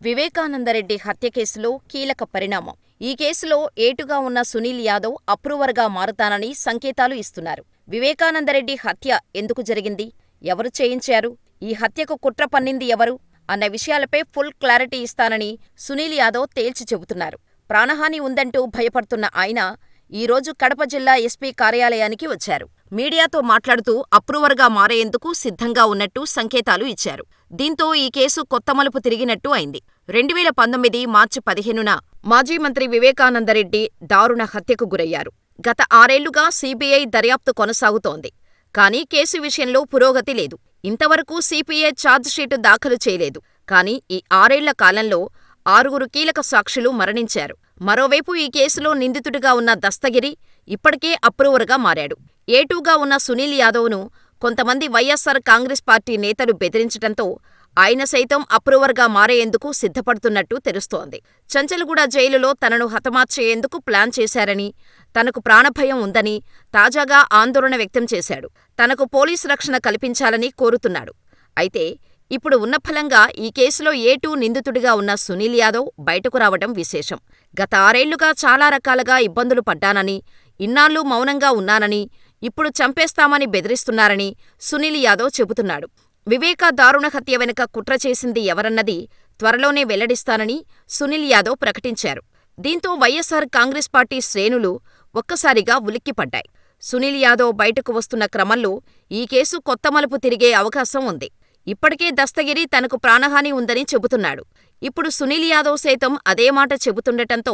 వివేకానందరెడ్డి హత్య కేసులో కీలక పరిణామం. ఈ కేసులో ఏటుగా ఉన్న సునీల్ యాదవ్ అప్రూవర్గా మారతానని సంకేతాలు ఇస్తున్నారు. వివేకానందరెడ్డి హత్య ఎందుకు జరిగింది? ఎవరు చేయించారు? ఈ హత్యకు కుట్ర పన్నింది ఎవరు? అన్న విషయాలపై ఫుల్ క్లారిటీ ఇస్తానని సునీల్ యాదవ్ తేల్చి చెబుతున్నారు. ప్రాణహాని ఉందంటూ భయపడుతున్న ఆయన ఈరోజు కడప జిల్లా ఎస్పీ కార్యాలయానికి వచ్చారు. మీడియాతో మాట్లాడుతూ అప్రూవర్గా మారేందుకు సిద్ధంగా ఉన్నట్టు సంకేతాలు ఇచ్చారు. దీంతో ఈ కేసు కొత్త మలుపు తిరిగినట్టు అయింది. 2019 మార్చి 15న మాజీ మంత్రి వివేకానందరెడ్డి దారుణ హత్యకు గురయ్యారు. గత 6 ఏళ్లుగా సీబీఐ దర్యాప్తు కొనసాగుతోంది. కానీ కేసు విషయంలో పురోగతి లేదు. ఇంతవరకు సిపిఐ ఛార్జిషీటు దాఖలు చేయలేదు. కానీ ఈ 6 ఏళ్ల కాలంలో 6గురు కీలక సాక్షులు మరణించారు. మరోవైపు ఈ కేసులో నిందితుడిగా ఉన్న దస్తగిరి ఇప్పటికే అప్రూవర్గా మారాడు. ఏటూగా ఉన్న సునీల్ యాదవ్ను కొంతమంది వైఎస్సార్ కాంగ్రెస్ పార్టీ నేతలు బెదిరించటంతో ఆయన సైతం అప్రూవర్గా మారేందుకు సిద్ధపడుతున్నట్టు తెలుస్తోంది. చంచల్గూడ జైలులో తనను హతమార్చేందుకు ప్లాన్ చేశారని, తనకు ప్రాణభయం ఉందని తాజాగా ఆందోళన వ్యక్తం చేశాడు. తనకు పోలీసు రక్షణ కల్పించాలని కోరుతున్నాడు. అయితే ఇప్పుడు ఉన్నఫలంగా ఈ కేసులో ఏటూ నిందితుడిగా ఉన్న సునీల్ యాదవ్ బయటకు రావడం విశేషం. గత 6 ఏళ్లుగా చాలా రకాలుగా ఇబ్బందులు పడ్డానని, ఇన్నాళ్లూ మౌనంగా ఉన్నానని, ఇప్పుడు చంపేస్తామని బెదిరిస్తున్నారని సునీల్ యాదవ్ చెబుతున్నాడు. వివేకా దారుణ హత్య వెనుక కుట్ర చేసింది ఎవరన్నది త్వరలోనే వెల్లడిస్తానని సునీల్ యాదవ్ ప్రకటించారు. దీంతో వైఎస్సార్ కాంగ్రెస్ పార్టీ శ్రేణులు ఒక్కసారిగా ఉలిక్కిపడ్డాయి. సునీల్ యాదవ్ బయటకు వస్తున్న క్రమంలో ఈ కేసు కొత్త మలుపు తిరిగే అవకాశం ఉంది. ఇప్పటికే దస్తగిరి తనకు ప్రాణహాని ఉందని చెబుతున్నాడు. ఇప్పుడు సునీల్ యాదవ్ సైతం అదే మాట చెబుతుండటంతో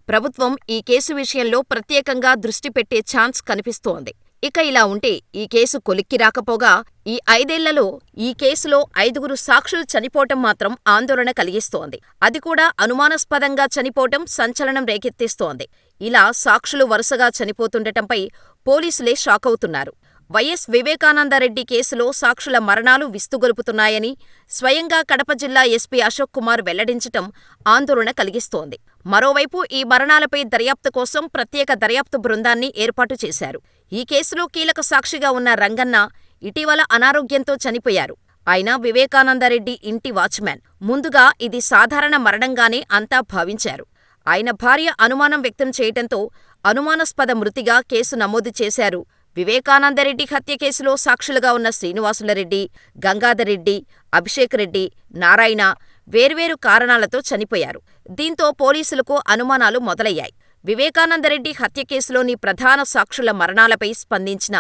ప్రభుత్వం ఈ కేసు విషయంలో ప్రత్యేకంగా దృష్టి పెట్టే ఛాన్స్ కనిపిస్తోంది. ఇక ఇలా ఉంటే ఈ కేసు కొలిక్కి రాకపోగా ఈ 5 ఏళ్లలో ఈ కేసులో 5గురు సాక్షులు చనిపోవటం మాత్రం ఆందోళన కలిగిస్తోంది. అది కూడా అనుమానాస్పదంగా చనిపోవటం సంచలనం రేకెత్తిస్తోంది. ఇలా సాక్షులు వరుసగా చనిపోతుండటంపై పోలీసులే షాకవుతున్నారు. వైఎస్ వివేకానందరెడ్డి కేసులో సాక్షుల మరణాలు విస్తుగొలుపుతున్నాయని స్వయంగా కడప జిల్లా ఎస్పీ అశోక్ కుమార్ వెల్లడించటం ఆందోళన కలిగిస్తోంది. మరోవైపు ఈ మరణాలపై దర్యాప్తు కోసం ప్రత్యేక దర్యాప్తు బృందాన్ని ఏర్పాటు చేశారు. ఈ కేసులో కీలక సాక్షిగా ఉన్న రంగన్న ఇటీవల అనారోగ్యంతో చనిపోయారు. ఆయన వివేకానందరెడ్డి ఇంటి వాచ్మ్యాన్. ముందుగా ఇది సాధారణ మరణంగానే అంతా భావించారు. ఆయన భార్య అనుమానం వ్యక్తం చేయటంతో అనుమానాస్పద మృతిగా కేసు నమోదు చేశారు. వివేకానందరెడ్డి హత్య కేసులో సాక్షులుగా ఉన్న శ్రీనివాసులరెడ్డి, గంగాధర్రెడ్డి, అభిషేక్ రెడ్డి, నారాయణ వేర్వేరు కారణాలతో చనిపోయారు. దీంతో పోలీసులకు అనుమానాలు మొదలయ్యాయి. వివేకానందరెడ్డి హత్య కేసులోని ప్రధాన సాక్షుల మరణాలపై స్పందించిన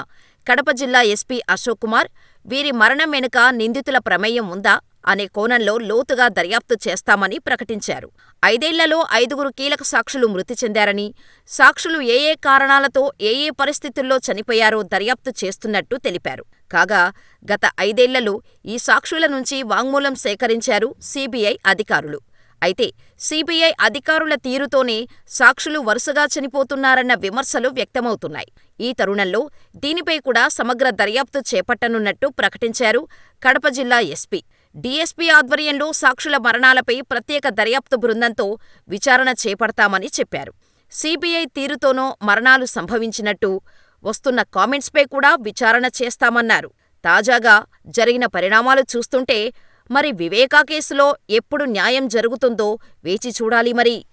కడప జిల్లా ఎస్పీ అశోక్ కుమార్ వీరి మరణం వెనుక నిందితుల ప్రమేయం ఉందా అనే కోణంలో లోతుగా దర్యాప్తు చేస్తామని ప్రకటించారు. 5 ఏళ్లలో 5గురు కీలక సాక్షులు మృతి చెందారని, సాక్షులు ఏ కారణాలతో ఏ పరిస్థితుల్లో చనిపోయారో దర్యాప్తు చేస్తున్నట్టు తెలిపారు. కాగా గత 5 ఏళ్లలో ఈ సాక్షుల నుంచి వాంగ్మూలం సేకరించారు సీబీఐ అధికారులు. అయితే సీబీఐ అధికారుల తీరుతోనే సాక్షులు వరుసగా చనిపోతున్నారన్న విమర్శలు వ్యక్తమవుతున్నాయి. ఈ తరుణంలో దీనిపై కూడా సమగ్ర దర్యాప్తు చేపట్టనున్నట్టు ప్రకటించారు కడప జిల్లా ఎస్పీ. డీఎస్పీ ఆధ్వర్యంలో సాక్షుల మరణాలపై ప్రత్యేక దర్యాప్తు బృందంతో విచారణ చేపడతామని చెప్పారు. సీబీఐ తీరుతోనో మరణాలు సంభవించినట్టు వస్తున్న కామెంట్స్పై కూడా విచారణ చేస్తామన్నారు. తాజాగా జరిగిన పరిణామాలు చూస్తుంటే మరి వివేకా కేసులో ఎప్పుడు న్యాయం జరుగుతుందో వేచి చూడాలి మరి.